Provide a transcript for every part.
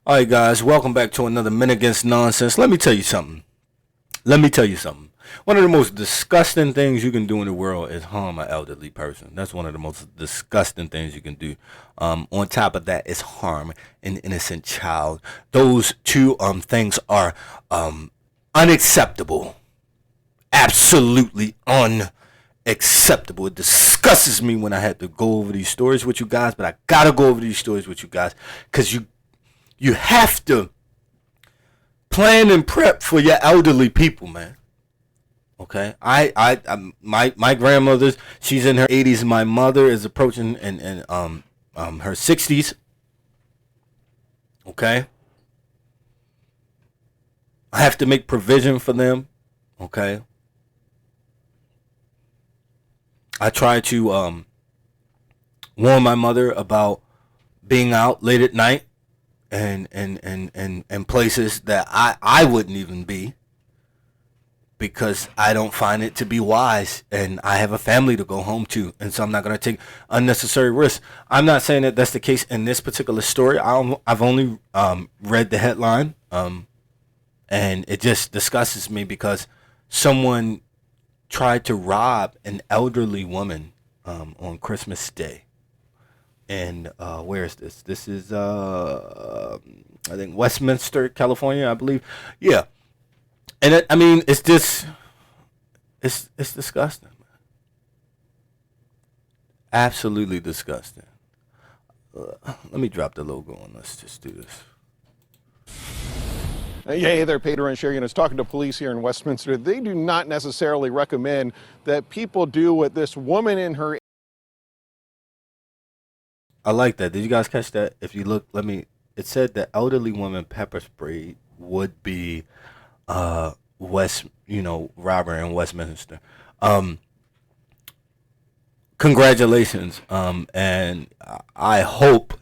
All right, guys, welcome back to another Minute Against Nonsense. Let me tell you something. Let me tell you something. One of the most disgusting things you can do in the world is harm an elderly person. That's one of the most disgusting things you can do. On top of that is harm an innocent child. Those two things are unacceptable. Absolutely unacceptable. It disgusts me when I had to go over these stories with you guys, but I gotta go over these stories with you guys because you have to plan and prep for your elderly people, man. Okay, my grandmother's, she's in her 80s. My mother is approaching and her 60s. Okay, I have to make provision for them. Okay, I try to warn my mother about being out late at night and places that I wouldn't even be because I don't find it to be wise, and I have a family to go home to, and so I'm not going to take unnecessary risks. I'm not saying that that's the case in this particular story. I've only read the headline, and it just disgusts me because someone tried to rob an elderly woman on Christmas Day. And where is this? This is I think Westminster, California, I believe. Yeah, and I mean, it's just it's disgusting, man. Absolutely disgusting. Let me drop the logo on. Let's just do this. Hey there, Peter and Sherry. I was talking to police here in Westminster. They do not necessarily recommend that people do what this woman in her. I like that. Did you guys catch that? If you look, it said the elderly woman pepper spray would be robbery in Westminster. Um, Congratulations. And I hope,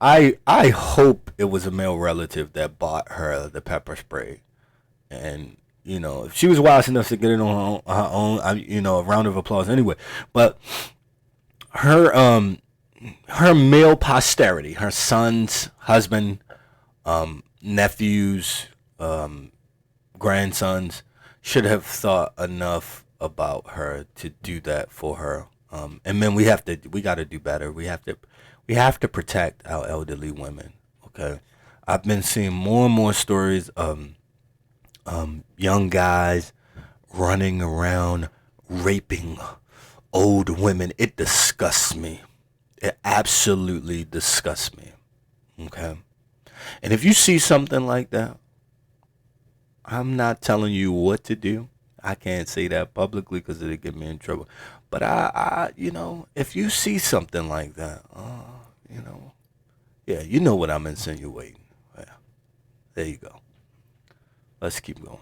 I hope it was a male relative that bought her the pepper spray. And if she was wise enough to get it on her own, a round of applause anyway. But her her male posterity, her sons, husband, nephews, grandsons, should have thought enough about her to do that for her. And then we got to do better. We have to protect our elderly women. Okay, I've been seeing more and more stories of young guys running around raping old women. It disgusts me. It absolutely disgusts me. Okay. And if you see something like that, I'm not telling you what to do. I can't say that publicly because it'll get me in trouble. But if you see something like that, yeah, you know what I'm insinuating. Yeah, there you go. Let's keep going.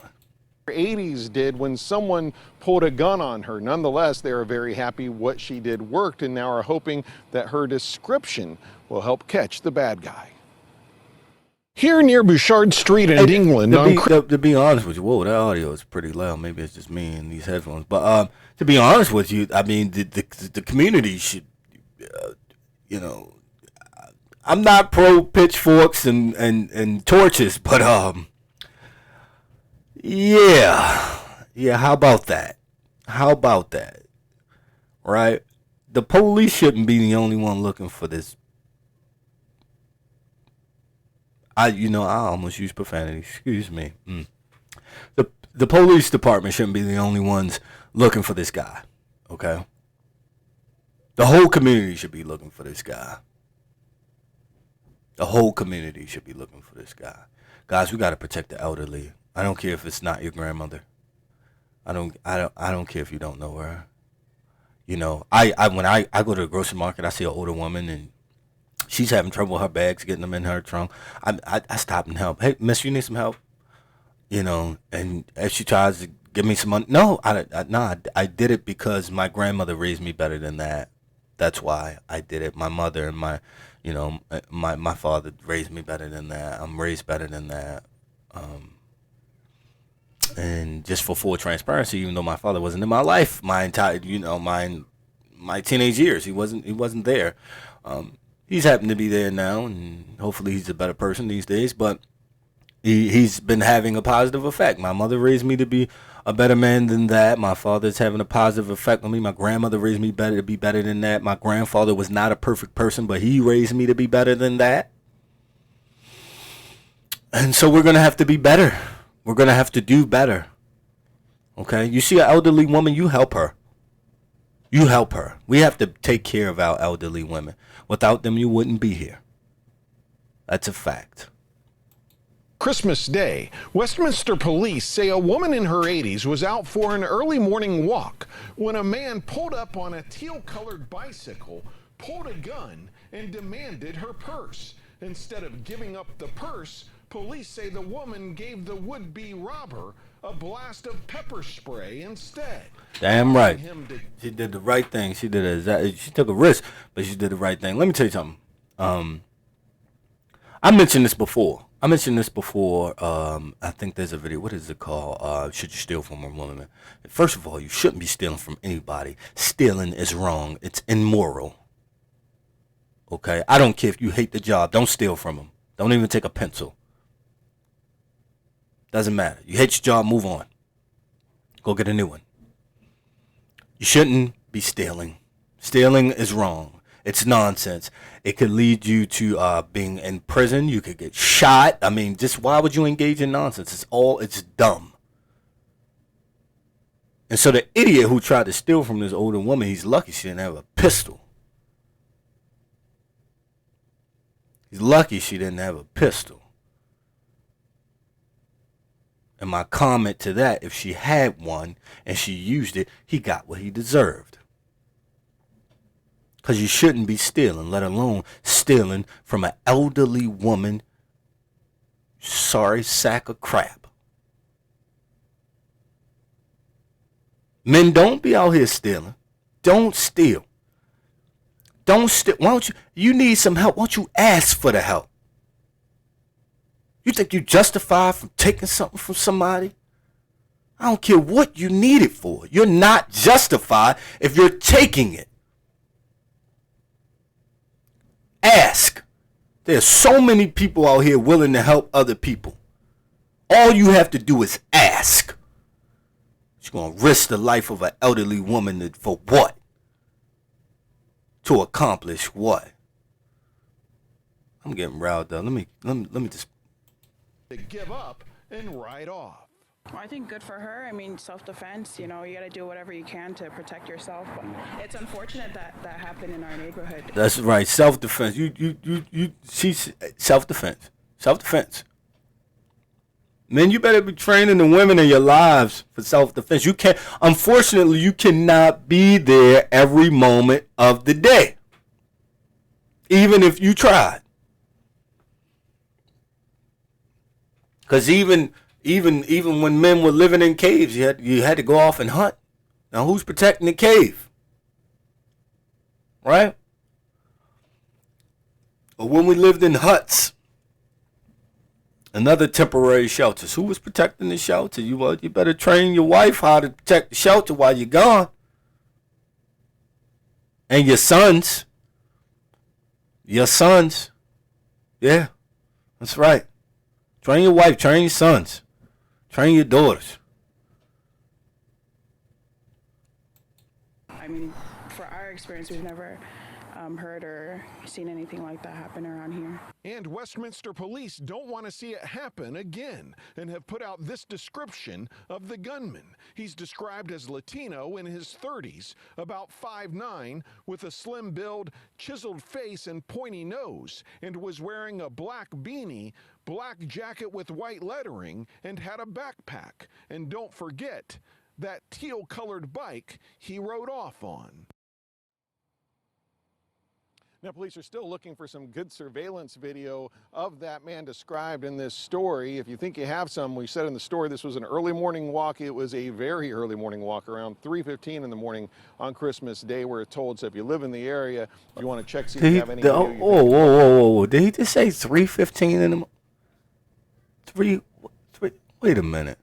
80s did when someone pulled a gun on her. Nonetheless, they are very happy what she did worked and now are hoping that her description will help catch the bad guy. Here near Bouchard Street in England. To be honest with you, whoa, that audio is pretty loud. Maybe it's just me and these headphones. But to be honest with you, I mean, the community should, I'm not pro pitchforks and torches, but yeah. How about that? How about that? Right? The police shouldn't be the only one looking for this. I almost used profanity. Excuse me. The police department shouldn't be the only ones looking for this guy. Okay? The whole community should be looking for this guy. The whole community should be looking for this guy. Guys, we got to protect the elderly. I don't care if it's not your grandmother. I don't care if you don't know her. When I go to the grocery market, I see an older woman and she's having trouble with her bags, getting them in her trunk. I stop and help. Hey, miss, you need some help? And if she tries to give me some money, no, I did it because my grandmother raised me better than that. That's why I did it. My mother and my father raised me better than that. I'm raised better than that. And just for full transparency, even though my father wasn't in my life my entire, my teenage years, he wasn't there. He's happened to be there now, and hopefully he's a better person these days, but he's been having a positive effect. My mother raised me to be a better man than that. My father's having a positive effect on me. My grandmother raised me better to be better than that. My grandfather was not a perfect person, but he raised me to be better than that. And so we're going to have to be better. We're going to have to do better. Okay? You see an elderly woman, you help her. You help her. We have to take care of our elderly women. Without them, you wouldn't be here. That's a fact. Christmas Day, Westminster police say a woman in her 80s was out for an early morning walk when a man pulled up on a teal-colored bicycle, pulled a gun, and demanded her purse. Instead of giving up the purse, police say the woman gave the would-be robber a blast of pepper spray instead. Damn right. She did the right thing. She took a risk, but she did the right thing. Let me tell you something. I mentioned this before. I think there's a video. What is it called? Should you steal from a woman? First of all, you shouldn't be stealing from anybody. Stealing is wrong. It's immoral. Okay? I don't care if you hate the job. Don't steal from them. Don't even take a pencil. Doesn't matter. You hate your job, move on. Go get a new one. You shouldn't be stealing. Stealing is wrong. It's nonsense. It could lead you to being in prison. You could get shot. I mean, just why would you engage in nonsense? It's dumb. And so the idiot who tried to steal from this older woman, he's lucky she didn't have a pistol. He's lucky she didn't have a pistol. And my comment to that, if she had one and she used it, he got what he deserved. Because you shouldn't be stealing, let alone stealing from an elderly woman. Sorry sack of crap. Men, don't be out here stealing. Don't steal. Don't steal. Why don't you need some help? Why don't you ask for the help? You think you justified from taking something from somebody? I don't care what you need it for. You're not justified if you're taking it. Ask. There's so many people out here willing to help other people. All you have to do is ask. You're going to risk the life of an elderly woman for what? To accomplish what? I'm getting riled up. Let me just to give up and ride off. Well, I think good for her. I mean, self-defense, you know, you got to do whatever you can to protect yourself. But it's unfortunate that happened in our neighborhood. That's right. Self-defense. She's self-defense. Self-defense. Men, you better be training the women in your lives for self-defense. Unfortunately, you cannot be there every moment of the day. Even if you tried. Because even when men were living in caves, you had to go off and hunt. Now, who's protecting the cave? Right? Or when we lived in huts and other temporary shelters, who was protecting the shelter? You better train your wife how to protect the shelter while you're gone. And your sons. Your sons. Yeah, that's right. Train your wife, train your sons, train your daughters. I mean, for our experience, we've never heard or seen anything like that happen around here. And Westminster police don't want to see it happen again and have put out this description of the gunman. He's described as Latino in his 30s, about 5'9", with a slim build, chiseled face, and pointy nose, and was wearing a black beanie, black jacket with white lettering, and had a backpack. And don't forget that teal-colored bike he rode off on. Now, police are still looking for some good surveillance video of that man described in this story. If you think you have some, we said in the story this was an early morning walk. It was a very early morning walk, around 3:15 in the morning on Christmas Day, we're told. So if you live in the area, if you want to check, see if you have any video. Whoa. Did he just say 3:15 in the morning? Three, wait a minute.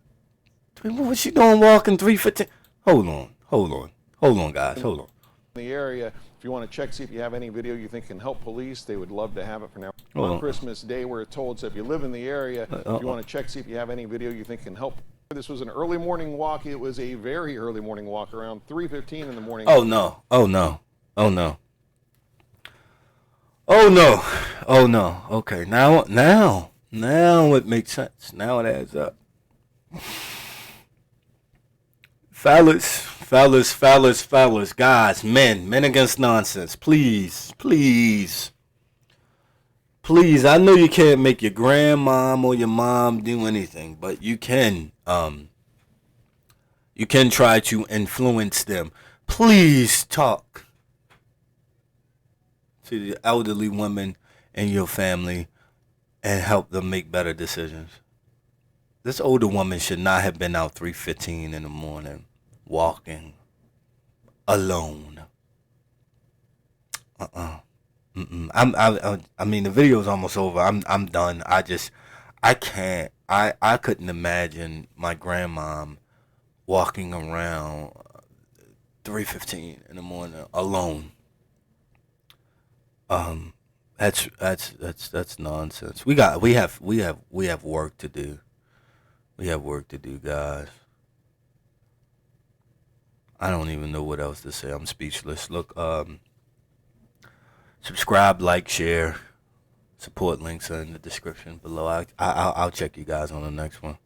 What's she doing walking 3:15? Hold on, guys, hold on. The area. If you want to check, see if you have any video you think can help police, they would love to have it for now. Well, On Christmas Day, we're told, so if you live in the area, if you want to check, see if you have any video you think can help. This was an early morning walk. It was a very early morning walk, around 3:15 in the morning. Oh no! Oh no! Oh no! Oh no! Oh no! Okay, now it makes sense. Now it adds up. Fellas, guys, men against nonsense. Please. I know you can't make your grandmom or your mom do anything, but you can try to influence them. Please talk to the elderly women in your family and help them make better decisions. This older woman should not have been out 3:15 in the morning walking alone. I mean, the video's almost over. I'm done. I can't. I couldn't imagine my grandmom walking around 3:15 in the morning alone. That's nonsense. We have work to do. We have work to do, guys. I don't even know what else to say. I'm speechless. Look, subscribe, like, share. Support links are in the description below. I'll check you guys on the next one.